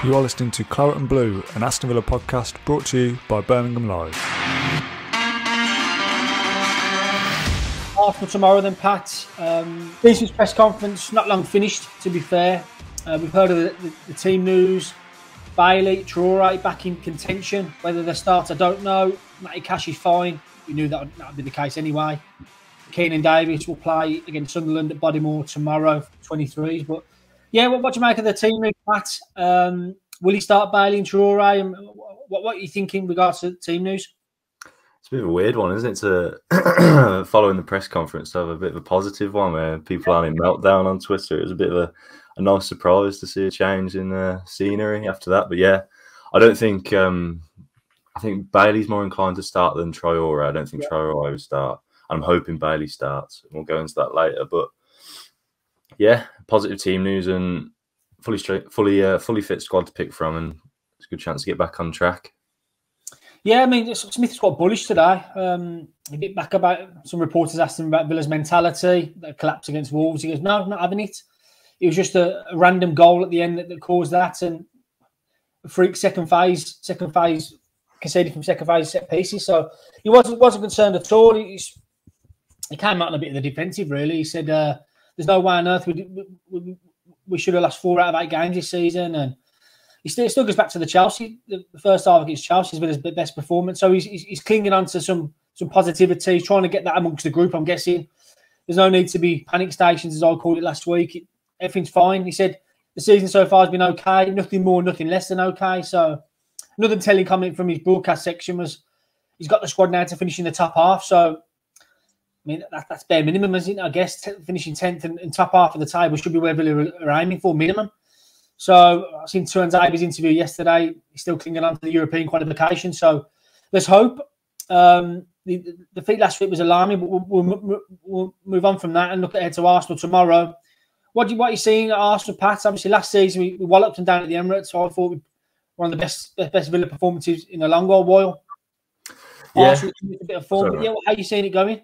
You are listening to Claret and Blue, an Aston Villa podcast brought to you by Birmingham Live. Arsenal tomorrow then, Pat. Decent press conference, not long finished, to be fair. We've heard of the team news. Bailey, Traore back in contention. Whether they start, I don't know. Matty Cash is fine. We knew that would be the case anyway. Keenan Davis will play against Sunderland at Bodymore tomorrow, 23s. But yeah, what do you make of the team news, Pat? Will he start Bailey and Traore? And what are you thinking in regards to the team news? It's a bit of a weird one, isn't it, to following the press conference to have a bit of a positive one where people aren't in meltdown on Twitter. It was a bit of a nice surprise to see a change in scenery after that. But yeah, I don't think I think Bailey's more inclined to start than Traore. I don't think Traore will start. I'm hoping Bailey starts. We'll go into that later. But yeah, positive team news and fully fit squad to pick from, and it's a good chance to get back on track. Yeah, I mean, Smith's quite bullish today. A bit back about some reporters asked him about Villa's mentality, that collapse against Wolves. He goes, no, not having it. It was just a random goal at the end that caused that, and a freak second phase conceded from second phase set pieces. So he wasn't concerned at all. He came out on a bit of the defensive, really. He said, "There's no way on earth we should have lost 4 out of 8 games this season," and he still goes back to the first half against Chelsea has been his best performance. So he's clinging on to some positivity, trying to get that amongst the group, I'm guessing. There's no need to be panic stations, as I called it last week. Everything's fine. He said the season so far has been okay, nothing more, nothing less than okay. So another telling comment from his broadcast section was he's got the squad now to finish in the top half. So, I mean, that's bare minimum, isn't it? I guess finishing 10th and top half of the table should be where Villa are aiming for, minimum. So I've seen Tuan Zabi's interview yesterday. He's still clinging on to the European qualification. So let's hope. The defeat last week was alarming, but we'll move on from that and look ahead to Arsenal tomorrow. What are you seeing at Arsenal, Pat? Obviously, last season we walloped them down at the Emirates, so I thought one of the best Villa performances in a long old while. Yeah, Arsenal a bit of form. But yeah, how are you seeing it going?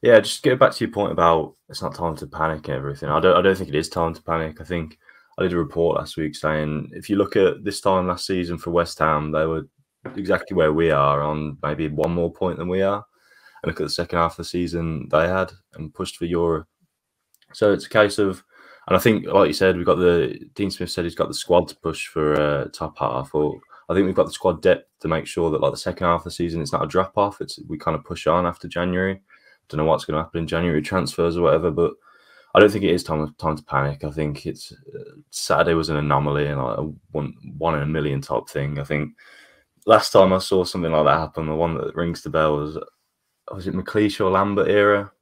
Yeah, just get back to your point about it's not time to panic and everything. I don't think it is time to panic. I think I did a report last week saying if you look at this time last season for West Ham, they were exactly where we are, on maybe 1 more point than we are. And look at the second half of the season they had and pushed for Europe. So it's a case of, and I think, like you said, Dean Smith said he's got the squad to push for top half. Or I think we've got the squad depth to make sure that, like, the second half of the season, it's not a drop off. We kind of push on after January. Don't know what's going to happen in January transfers or whatever, but I don't think it is time to panic. I think it's Saturday was an anomaly and like a one in a million type thing. I think last time I saw something like that happen, the one that rings the bell was it McLeish or Lambert era?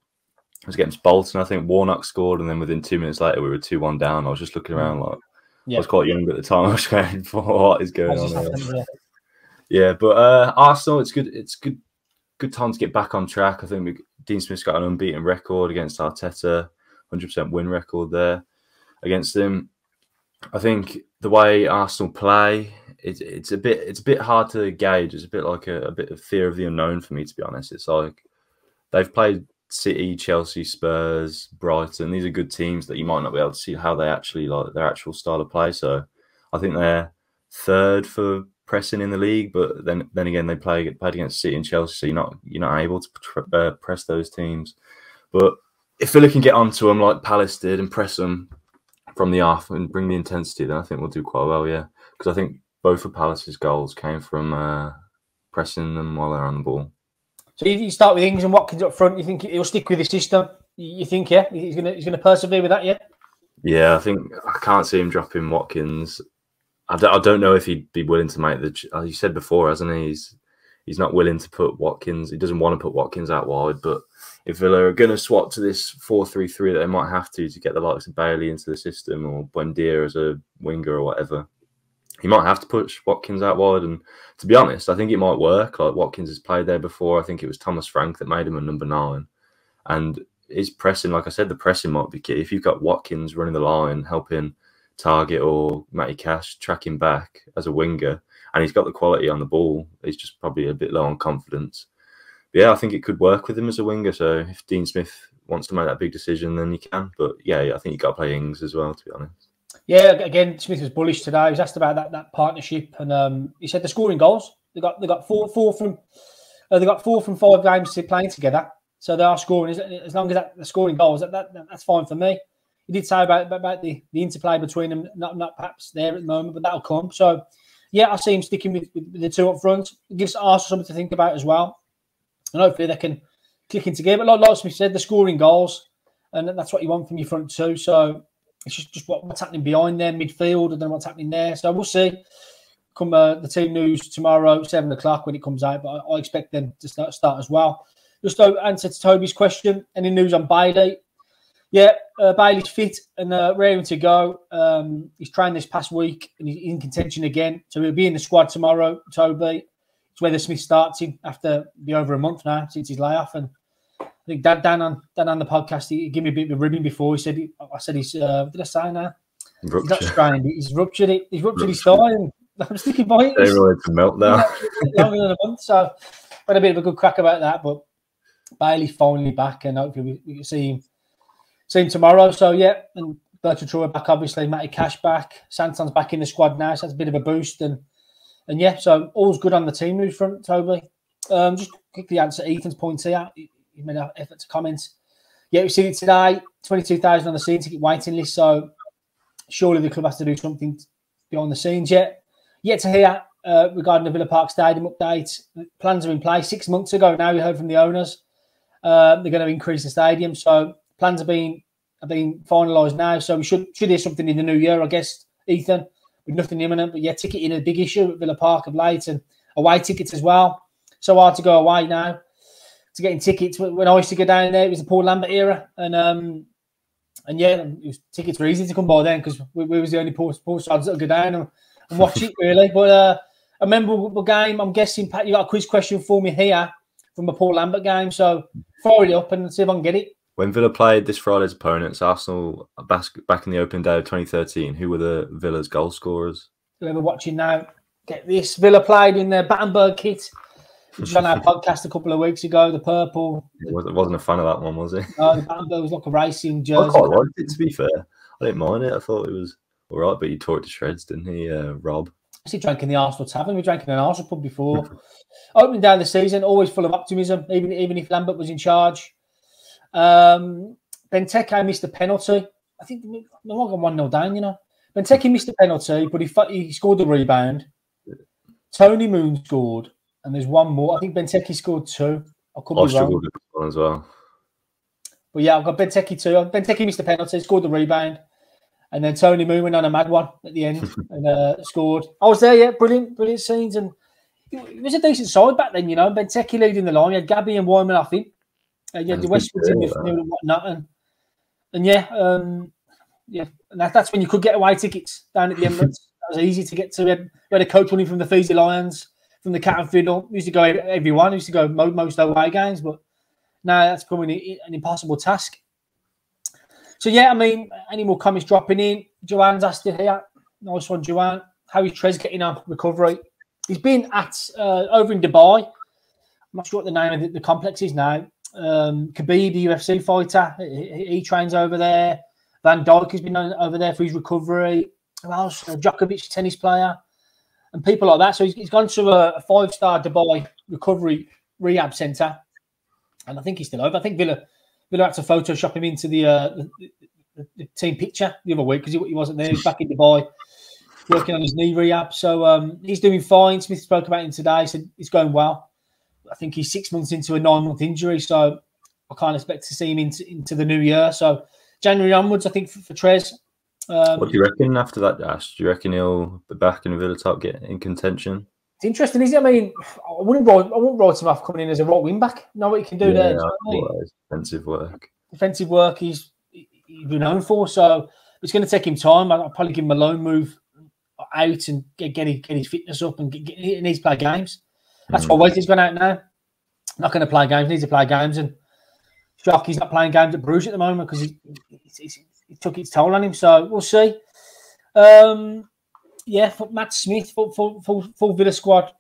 It was against Bolton. I think Warnock scored, and then within 2 minutes later, we were 2-1 down. I was just looking around like I was quite young at the time. I was going, "What is going on here?" Yeah, but Arsenal, it's good. It's good time to get back on track. I think Dean Smith's got an unbeaten record against Arteta, 100% win record there against him. I think the way Arsenal play, it's a bit hard to gauge. It's a bit like a bit of fear of the unknown for me, to be honest. It's like they've played City, Chelsea, Spurs, Brighton. These are good teams that you might not be able to see how they actually like their actual style of play. So I think they're third for pressing in the league, but then again they played against City and Chelsea, so you're not able to press those teams. But if Villa can get onto them like Palace did and press them from the off and bring the intensity, then I think we'll do quite well. Yeah, because I think both of Palace's goals came from pressing them while they're on the ball. So you start with Ings and Watkins up front. You think he'll stick with the system? You think, yeah, he's gonna persevere with that, yeah? Yeah, I think I can't see him dropping Watkins. I don't know if he'd be willing to make you said before, hasn't he? He's not willing to put Watkins. He doesn't want to put Watkins out wide. But if Villa are going to swap to this 4-3-3 that they might have to get the likes of Bailey into the system or Buendia as a winger or whatever, he might have to push Watkins out wide. And to be honest, I think it might work. Like, Watkins has played there before. I think it was Thomas Frank that made him a number 9. And his pressing, like I said, the pressing might be key. If you've got Watkins running the line, helping Target or Matty Cash tracking back as a winger, and he's got the quality on the ball, he's just probably a bit low on confidence. But yeah, I think it could work with him as a winger. So if Dean Smith wants to make that big decision, then he can. But yeah, I think you've got to play Ings as well, to be honest. Yeah, again, Smith was bullish today. He was asked about that partnership, and he said they're scoring goals. They got four from 5 games playing together, so they are scoring. As long as they're scoring goals, that's fine for me. He did say about the interplay between them, not perhaps there at the moment, but that'll come. So, yeah, I see him sticking with the two up front. It gives Arsenal something to think about as well, and hopefully they can click into game. But like Smith said, they're scoring goals, and that's what you want from your front two. So it's just what's happening behind their midfield. I don't know what's happening there. So we'll see. Come the team news tomorrow, 7 o'clock when it comes out. But I expect them to start as well. Just to answer to Toby's question, any news on Bailey? Yeah, Bailey's fit and raring to go. He's trained this past week and he's in contention again. So he'll be in the squad tomorrow, Toby. It's where the Smith starts him after be over a month now since his layoff. And I think Dan on the podcast, he gave me a bit of a ribbing before. I said he's what did I say now? Rupture. He's not strained. He's ruptured it. He's ruptured his thigh. And I'm sticking by it. They really to melt now. Longer than a month. So I had a bit of a good crack about that. But Bailey's finally back, and hopefully we can see him tomorrow. So yeah, and Bertrand Traore back, obviously. Matty Cash back. Santon's back in the squad now, so that's a bit of a boost. And yeah, so all's good on the team news front, Toby. Just quickly answer Ethan's point here. He made an effort to comment. Yeah, we've seen it today. 22,000 on the season ticket waiting list. So surely the club has to do something behind the scenes yet. Yet to hear regarding the Villa Park Stadium update. Plans are in place. 6 months ago now, we heard from the owners. They're going to increase the stadium. So plans are being finalised now. So we should hear something in the new year, I guess, Ethan, with nothing imminent. But yeah, ticketing a big issue at Villa Park of late, and away tickets as well. So hard to go away now. To getting tickets. When I used to go down there, it was the Paul Lambert era. And yeah, tickets were easy to come by then because we was the only poor sides that would go down and watch it, really. But a memorable game. I'm guessing, Pat, you got a quiz question for me here from a Paul Lambert game. So fire it up and see if I can get it. When Villa played this Friday's opponents, Arsenal, back in the opening day of 2013, who were the Villa's goal scorers? Whoever watching now, get this. Villa played in their Battenberg kit, which was on our podcast a couple of weeks ago, the purple. He wasn't a fan of that one, was he? No, the Battenberg was like a racing jersey. I quite liked it, to be fair. I didn't mind it. I thought it was all right, but he tore it to shreds, didn't he, Rob? I see drank in the Arsenal tavern. We drank in an Arsenal pub before. Opening down the season, always full of optimism, even if Lambert was in charge. Benteke missed a penalty. I think we might have gone 1-0 down, you know. Benteke missed a penalty, but he scored the rebound. Tony Moon scored, and there's one more. I think Benteke scored 2. I could be wrong. Struggled with one as well. But yeah, I've got Benteke 2. Benteke missed the penalty, scored the rebound. And then Tony Moon went on a mad one at the end and scored. I was there, yeah, brilliant scenes. And it was a decent side back then, you know. Benteke leading the line. You had Gabby and Wyman off him. You had the Westwoods in midfield and whatnot. And yeah, and that's when you could get away tickets down at the Emirates. That was easy to get to. We had a coach running from the Feezy Lions, from the Cat and Fiddle. We used to go everyone. We used to go most away games. But now that's becoming an impossible task. So, yeah, I mean, any more comments dropping in? Joanne's asked it here. Nice one, Joanne. How is Trez getting on recovery? He's been at over in Dubai. I'm not sure what the name of the complex is now. Khabib, the UFC fighter, he trains over there. Van Dijk has been over there for his recovery. Who else? Djokovic, tennis player. And people like that. So he's gone to a 5-star Dubai recovery rehab centre. And I think he's still over. I think Villa had to Photoshop him into the team picture the other week because he wasn't there. He's back in Dubai working on his knee rehab. So he's doing fine. Smith spoke about him today. He said he's going well. I think he's 6 months into a 9-month injury. So I can't expect to see him into the new year. So January onwards, I think, for Trez. What do you reckon after that, Dash? Do you reckon he'll be back in the Villa top, get in contention? It's interesting, isn't it? I mean, I wouldn't write him off coming in as a right wing back. Know what he can do there. You know defensive work. Defensive work he's been known for. So it's going to take him time. I'll probably give him a loan move out and get his fitness up and he needs to play games. That's why Whiteley's gone out now. Not going to play games. Needs to play games. And shock, he's not playing games at Bruges at the moment because it took its toll on him. So we'll see. Yeah, for Matt Smith, full Villa squad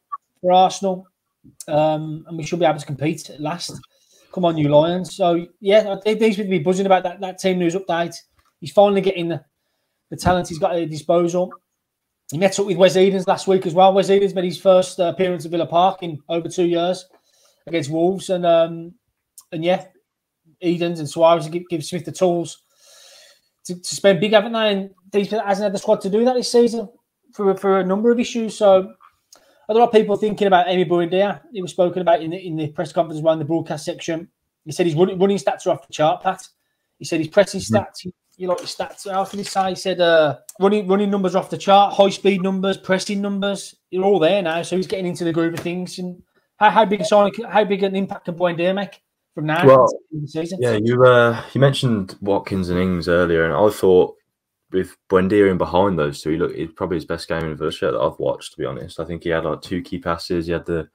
for Arsenal. And we should be able to compete at last. Come on, you Lions. So, yeah, these would be buzzing about that team news update. He's finally getting the talent he's got at his disposal. He met up with Wes Edens last week as well. Wes Edens made his first appearance at Villa Park in over 2 years against Wolves, and yeah, Edens and Suarez give Smith the tools to spend big, haven't they? And he hasn't had the squad to do that this season for a number of issues. So a lot of people thinking about Emi Buendia. He was spoken about in the press conference around the broadcast section. He said his running stats are off the chart, Pat. He said his pressing stats. You like the stats? How can he say? He said running numbers are off the chart, high speed numbers, pressing numbers. They're all there now. So he's getting into the groove of things. And how big an impact can Buendia make from now in the season? Yeah, you mentioned Watkins and Ings earlier, and I thought with Buendia in behind those two, he's probably his best game in the Villa shirt that I've watched. To be honest, I think he had like 2 key passes. He had the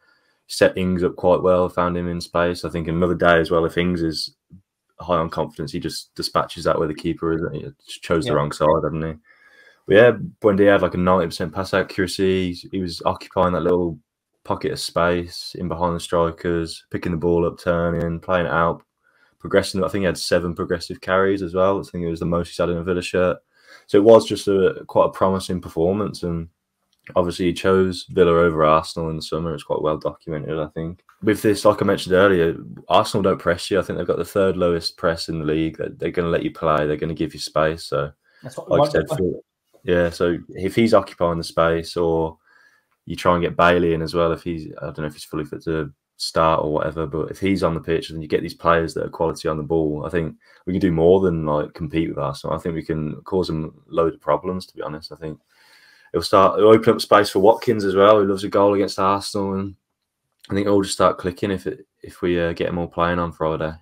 set Ings up quite well, found him in space. I think another day as well, if Ings is high on confidence, he just dispatches that where the keeper is. He chose the wrong side, hadn't he? But yeah, Buendia had like a 90% pass accuracy. He was occupying that little pocket of space in behind the strikers, picking the ball up, turning, playing it out, progressing. I think he had 7 progressive carries as well. I think it was the most he's had in a Villa shirt. So it was just quite a promising performance, and obviously he chose Villa over Arsenal in the summer. It's quite well documented, I think. With this, like I mentioned earlier, Arsenal don't press you. I think they've got the 3rd lowest press in the league. They're going to let you play. They're going to give you space. So, that's what like I said, yeah. So if he's occupying the space, or you try and get Bailey in as well, I don't know if he's fully fit to start or whatever, but if he's on the pitch and you get these players that are quality on the ball, I think we can do more than like compete with Arsenal. I think we can cause them a load of problems, to be honest. I think it'll open up space for Watkins as well, who loves a goal against Arsenal, and I think it'll just start clicking if we get them all playing on Friday.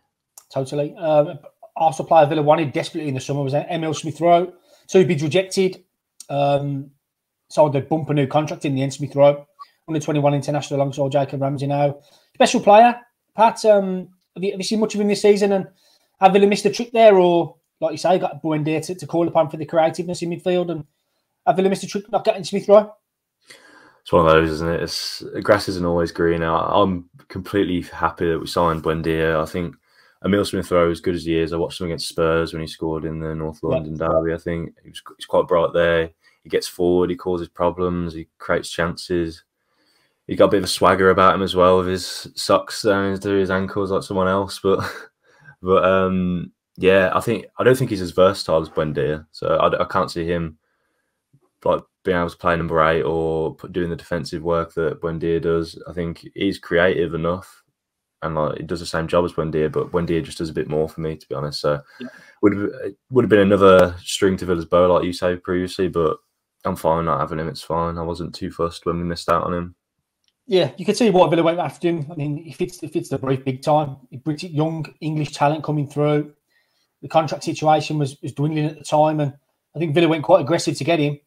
Totally. Arsenal player Villa wanted desperately in the summer was Emile Smith Rowe. So he'd been rejected. So they bump a new contract in the end. Smith Rowe, under 21 international alongside Jacob Ramsey now. Special player, Pat. Have you seen much of him this season? And have Villa missed a trick there, or like you say, got Buendia to call upon for the creativeness in midfield? And have Villa missed a trick not getting Smith Rowe? It's one of those, isn't it? Grass isn't always green. I'm completely happy that we signed Buendia. I think Emile Smith Rowe, as good as he is, I watched him against Spurs when he scored in the North London derby. I think he's quite bright there. He gets forward, he causes problems, he creates chances. He got a bit of a swagger about him as well, with his socks down to his ankles like someone else. But yeah, I don't think he's as versatile as Buendia. So I can't see him like being able to play number 8 or doing the defensive work that Buendia does. I think he's creative enough, and like he does the same job as Buendia, but Buendia just does a bit more for me, to be honest. So would have been another string to Villa's bow, like you say previously, but I'm fine not having him. It's fine. I wasn't too fussed when we missed out on him. Yeah, you can see why Villa went after him. I mean, he fits the brief big time. British young English talent coming through. The contract situation was dwindling at the time, and I think Villa went quite aggressive to get him.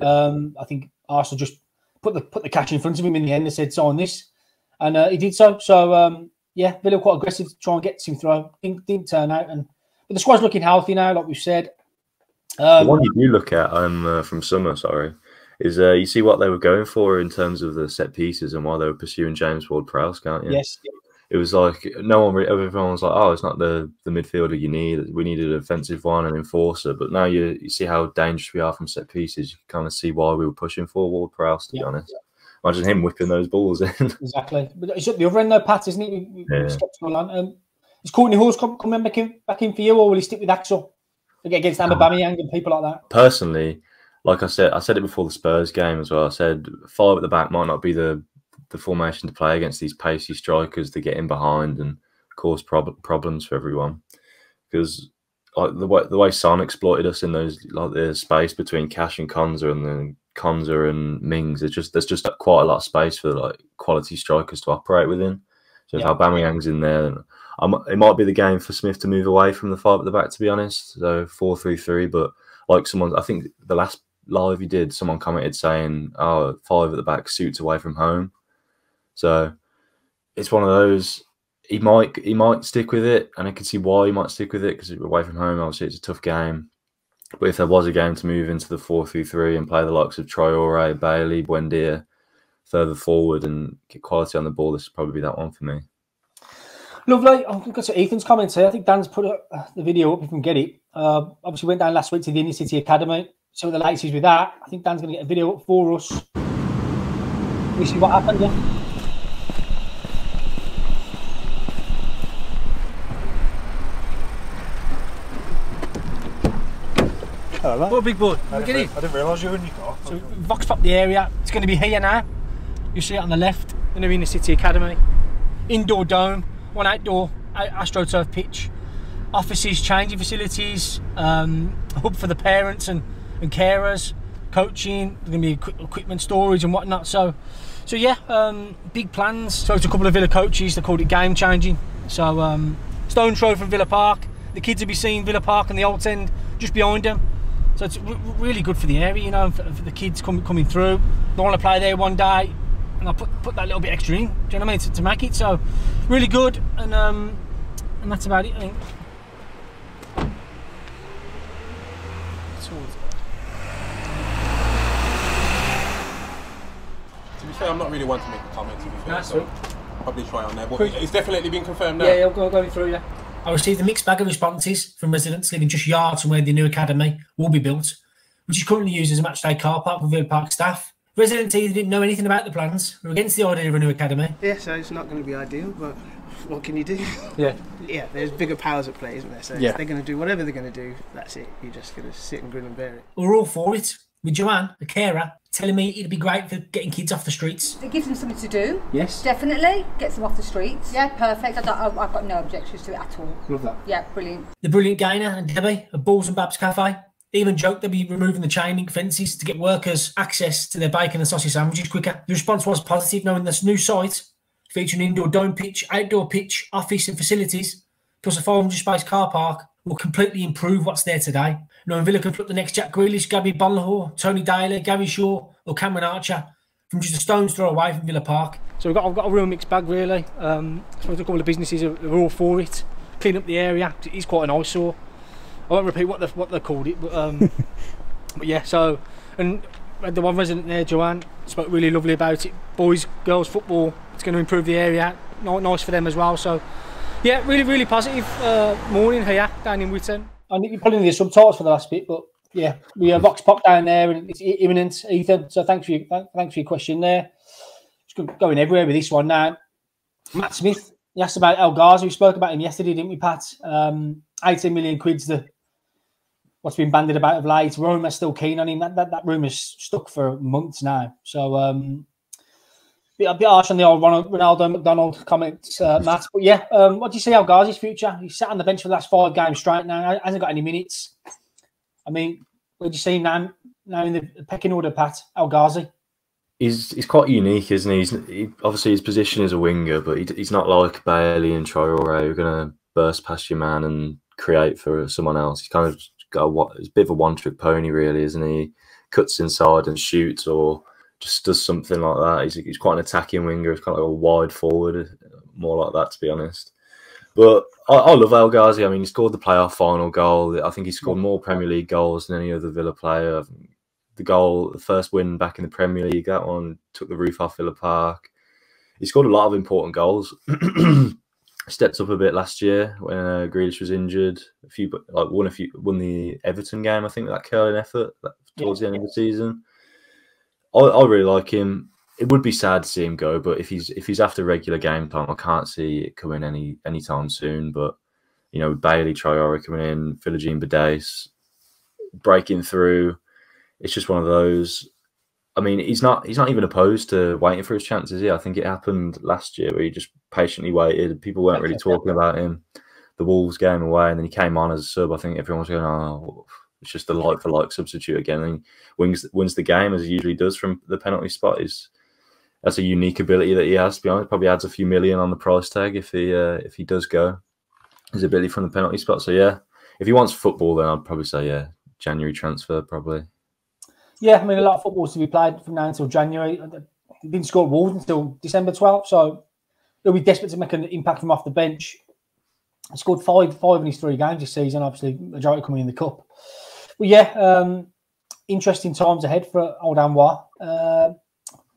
I think Arsenal just put the cash in front of him in the end. They said sign this, and he did so. So yeah, Villa were quite aggressive to try and get him through. Didn't turn out, but the squad's looking healthy now, like we've said. The one you do look at from summer, is you see what they were going for in terms of the set pieces and why they were pursuing James Ward-Prowse, can't you? Yes. It was like everyone was like, oh, it's not the midfielder you need. We needed an offensive one, an enforcer. But now you see how dangerous we are from set pieces. You can kind of see why we were pushing for Ward-Prowse, to be honest. Imagine him whipping those balls in. Exactly. But it's at the other end though, Pat, isn't it? Is Courtney Hall's coming back in for you, or will he stick with Axel against Aubameyang and people like that? Personally, like I said it before the Spurs game as well. I said 5 at the back might not be the formation to play against these pacey strikers to get in behind and cause problems for everyone. Because like the way Son exploited us in those, like the space between Cash and Konza, and then Konza and Mings, there's just quite a lot of space for like quality strikers to operate within. So if Aubameyang's in there, then it might be the game for Smith to move away from the 5 at the back, to be honest. So 4-3-3, but like I think the last live he did, someone commented saying, "Oh, 5 at the back suits away from home." So it's one of those. He might stick with it, and I can see why he might stick with it, because away from home, obviously, it's a tough game. But if there was a game to move into the 4-3-3 and play the likes of Traore, Bailey, Buendia further forward and get quality on the ball, this would probably be that one for me. Lovely. I'm going to go to Ethan's comments here. I think Dan's put the video up if you can get it. Obviously went down last week to the Inner City Academy. see what the latest is with that. I think Dan's going to get a video up for us. We see what happened. Yeah. Hello, mate. What a big boy. I didn't realise you were in your car. So we've vox popped the area. It's going to be here now. You see it on the left. Going to be in the City Academy. Indoor dome, one outdoor AstroTurf pitch. Offices, changing facilities, hub for the parents and carers, coaching. There's going to be equipment storage and whatnot. So yeah, big plans. Spoke to a couple of Villa coaches. They called it game changing. So stone throw from Villa Park. The kids will be seeing Villa Park and the Old End just behind them. So it's really good for the area, you know, for the kids coming through. They want to play there one day, and I'll put that little bit extra in. Do you know what I mean? To make it so really good, and that's about it, I think. To be fair, I'm not really one to make a comment, to be fair. That's so probably try on there. But it's definitely been confirmed now. Yeah, I'll go through, yeah. I received a mixed bag of responses from residents living just yards from where the new academy will be built, which is currently used as a matchday car park for Villa Park staff. Residents either didn't know anything about the plans, were against the idea of a new academy. Yeah, so it's not going to be ideal, but what can you do? Yeah. Yeah, there's bigger powers at play, isn't there? So if they're going to do whatever they're going to do, that's it. You're just going to sit and grin and bear it. We're all for it, with Joanne, the carer, telling me it'd be great for getting kids off the streets. It gives them something to do. Yes. Definitely. Gets them off the streets. Yeah, perfect. I've got no objections to it at all. Love that. Yeah, brilliant. The brilliant Gainer and Debbie of Balls and Babs Cafe even joked they'll be removing the chain link fences to get workers access to their bacon and sausage sandwiches quicker. The response was positive, knowing this new site featuring indoor dome pitch, outdoor pitch, office and facilities, plus a 500 space car park will completely improve what's there today. Knowing Villa can put the next Jack Grealish, Gabby Bonlahor, Tony Daly, Gary Shaw or Cameron Archer from just a stone's throw away from Villa Park. So I've got a real mixed bag really. I suppose a couple of businesses are all for it. Clean up the area. It is quite an eyesore. I won't repeat what they called it, but yeah. So, and the one resident there, Joanne, spoke really lovely about it. Boys, girls, football. It's going to improve the area. Nice for them as well. So, yeah, really positive morning here down in Witten. I think you probably need the subtitles for the last bit, but yeah, we have Vox Pop down there and it's imminent, Ethan. So thanks for your question there. It's going everywhere with this one now. Matt Smith, he asked about El Ghazi. We spoke about him yesterday, didn't we, Pat? 18 million quid's what's been bandied about of late. Roma's still keen on him. That rumour's stuck for months now. So a bit harsh on the old Ronaldo McDonald comments, Matt. But yeah, what do you see El Ghazi's future? He's sat on the bench for the last 5 games straight now. Hasn't got any minutes. I mean, where do you see him now in the pecking order, Pat? El Ghazi? He's quite unique, isn't he? Obviously, his position is a winger, but he's not like Bailey and Traore who are going to burst past your man and create for someone else. He's kind of got a bit of a one-trick pony, really, isn't he? Cuts inside and shoots, or just does something like that. He's quite an attacking winger. He's kind of like a wide forward, more like that, to be honest. But I love El Ghazi. I mean, he scored the playoff final goal. I think he scored more Premier League goals than any other Villa player. The first win back in the Premier League, that one took the roof off Villa Park. He scored a lot of important goals. Stepped up a bit last year when Grealish was injured. Won the Everton game, I think, that curling effort towards the end of the season. I really like him. It would be sad to see him go, but if he's after regular game time, I can't see it coming anytime soon. But you know, Bailey, Traore coming in, Philogene Badace breaking through, it's just one of those. I mean, he's not even opposed to waiting for his chance, is he? I think it happened last year where he just patiently waited. People weren't really talking about him. The Wolves game away, and then he came on as a sub. I think everyone was going, "Oh, it's just a like-for-like substitute again." And he wins the game as he usually does from the penalty spot. That's a unique ability that he has. To be honest, probably adds a few million on the price tag if he does go. His ability from the penalty spot. So yeah, if he wants football, then I'd probably say January transfer probably. Yeah, I mean, a lot of football's to be played from now until January. He didn't score at Wolves until December 12th, so he'll be desperate to make an impact from off the bench. He scored five in his 3 games this season, obviously, majority coming in the Cup. Well, yeah, interesting times ahead for old Anwar.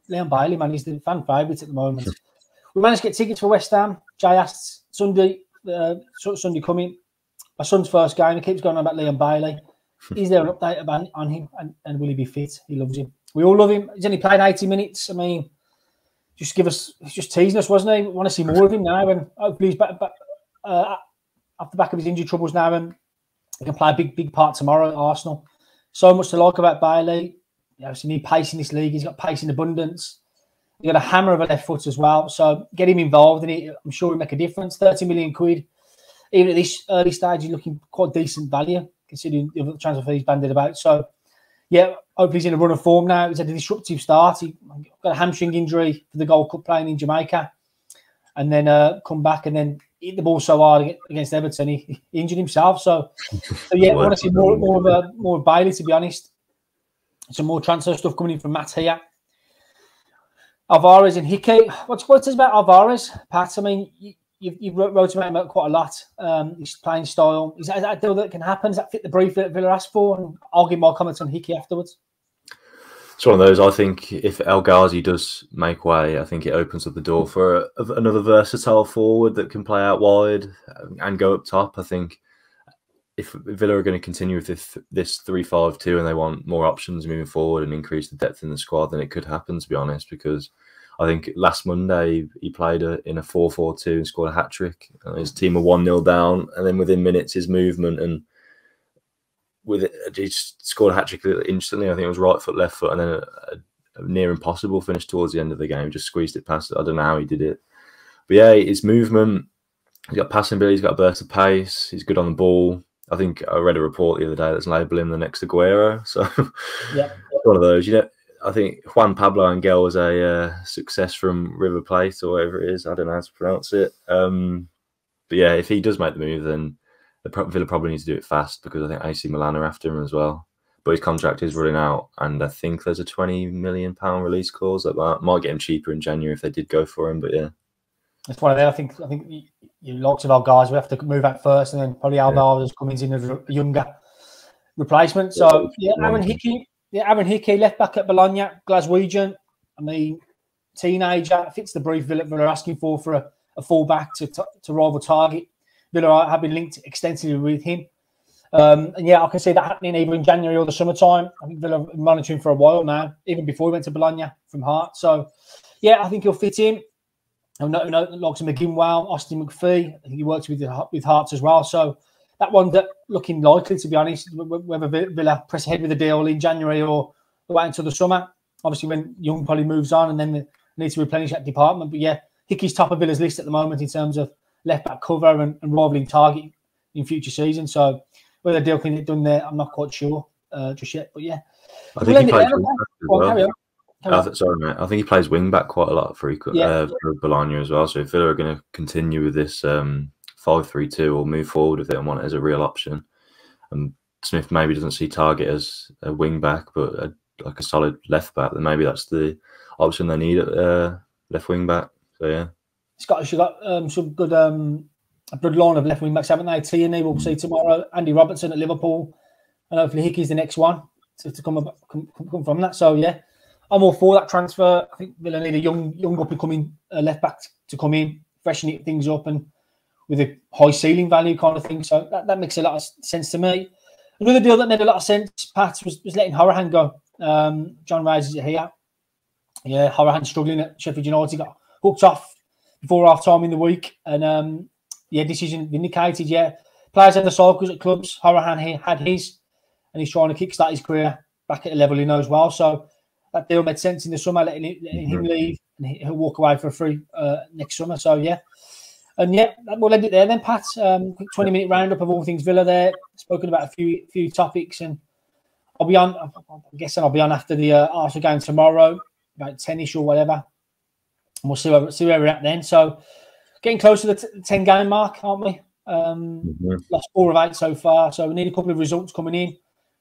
Leon Bailey, man, he's the fan favourite at the moment. We managed to get tickets for West Ham. Jay asked Sunday coming. My son's first game. He keeps going on about Leon Bailey. Is there an update on him and will he be fit? He loves him. We all love him. He's only played 80 minutes. I mean, he's just teasing us, wasn't he? We want to see more of him now, and hopefully he's back off the back of his injury troubles now, and he can play a big part tomorrow at Arsenal. So much to like about Bailey. You know, so you need pace in this league. He's got pace in abundance. He's got a hammer of a left foot as well. So get him involved in it. I'm sure he'll make a difference. 30 million quid. Even at this early stage, he's looking quite decent value, considering the other transfer fees banded about. So, yeah, hopefully he's in a run of form now. He's had a disruptive start. He got a hamstring injury for the Gold Cup playing in Jamaica, and then come back and then hit the ball so hard against Everton, he injured himself. So yeah, I want to see more of Bailey, to be honest. Some more transfer stuff coming in from Matt here. Alvarez and Hickey. What's this about Alvarez, Pat? I mean, you wrote about him quite a lot. His playing style. Is that a deal that can happen? Does that fit the brief that Villa asked for? And I'll give my comments on Hickey afterwards. It's one of those. I think if El Ghazi does make way, I think it opens up the door for another versatile forward that can play out wide and go up top. I think if Villa are going to continue with this 3-5-2 and they want more options moving forward and increase the depth in the squad, then it could happen, to be honest, because I think last Monday he played in a 4-4-2 and scored a hat-trick. His team were 1-0 down, and then within minutes his movement and with it, he scored a hat-trick instantly. I think it was right foot, left foot, and then a near impossible finish towards the end of the game. He just squeezed it past. I don't know how he did it. But yeah, his movement, he's got passing ability, he's got a burst of pace, he's good on the ball. I think I read a report the other day that's labeling him the next Aguero. So yeah, one of those. You know, I think Juan Pablo Angel was a success from River Plate or whatever it is. I don't know how to pronounce it. But yeah, if he does make the move, then Villa probably needs to do it fast, because I think AC Milan are after him as well. But his contract is running out, and I think there's a £20 million release clause that might get him cheaper in January if they did go for him. But yeah, it's one of them. I think lots of our guys will have to move out first, and then probably Alvarez comes in as a younger replacement. So yeah, Aaron Hickey, left back at Bologna, Glaswegian. I mean, teenager, fits the brief Villa are asking for a full-back to rival Target. Villa have been linked extensively with him. And yeah, I can see that happening either in January or the summertime. I think Villa have been monitoring for a while now, even before he went to Bologna from Heart. So yeah, I think he'll fit in. I know likes of McGinwell, Austin McPhee. I think he works with Hearts as well. So that one looking likely, to be honest, whether Villa press ahead with the deal in January or wait until the summer. Obviously, when Young probably moves on, and then they need to replenish that department. But yeah, Hickey's top of Villa's list at the moment in terms of left back cover and rivaling Target in future seasons. So whether the deal can get done there, I'm not quite sure just yet. But yeah, I think he plays wing back as well. Sorry, mate. I think he plays wing back quite a lot for Bologna as well. So if Villa are going to continue with this 5-3-2 or move forward with it and want it as a real option, and Smith maybe doesn't see Target as a wing back, but like a solid left back, then maybe that's the option they need at left wing back. So yeah. Scottish have got some good bloodline of left wing backs, haven't they? Tierney, we'll see tomorrow. Andy Robertson at Liverpool, and hopefully Hickey's the next one to come from that. So yeah, I'm all for that transfer. I think Villa need a young up and coming left back to come in, freshen things up, and with a high ceiling value kind of thing. So that makes a lot of sense to me. Another deal that made a lot of sense, Pat, was letting Horahan go. John Reyes is here. Yeah, Horahan struggling at Sheffield United, got hooked off before half time in the week, and decision vindicated. Yeah, players have the cycles at clubs. Horahan had his, and he's trying to kickstart his career back at a level he knows well. So that deal made sense in the summer, letting him leave, and he'll walk away for free next summer. So yeah, and yeah, we'll end it there then, Pat. 20-minute roundup of all things Villa there. Spoken about a few topics, and I'll be on. I'm guessing I'll be on after the Arsenal game tomorrow, about 10ish or whatever. And we'll see where we're at then. So getting close to the 10-game mark, aren't we? Lost 4 of 8 so far. So we need a couple of results coming in.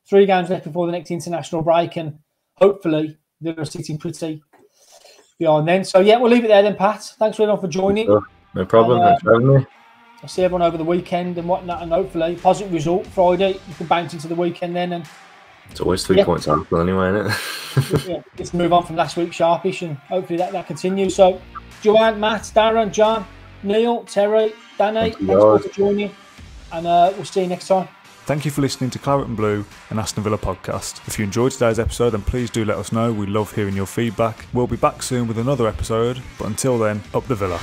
3 games left before the next international break. And hopefully they're sitting pretty behind then. So yeah, we'll leave it there then, Pat. Thanks everyone for joining. No problem. Thanks for having me. I'll see everyone over the weekend and whatnot. And hopefully positive result Friday. You can bounce into the weekend then. And it's always 3 points out anyway, isn't it? Yeah, let's move on from last week sharpish, and hopefully that continues. So, Joanne, Matt, Darren, John, Neil, Terry, Danny, thanks for joining, and we'll see you next time. Thank you for listening to Claret and Blue, an Aston Villa podcast. If you enjoyed today's episode, then please do let us know. We love hearing your feedback. We'll be back soon with another episode, but until then, up the Villa.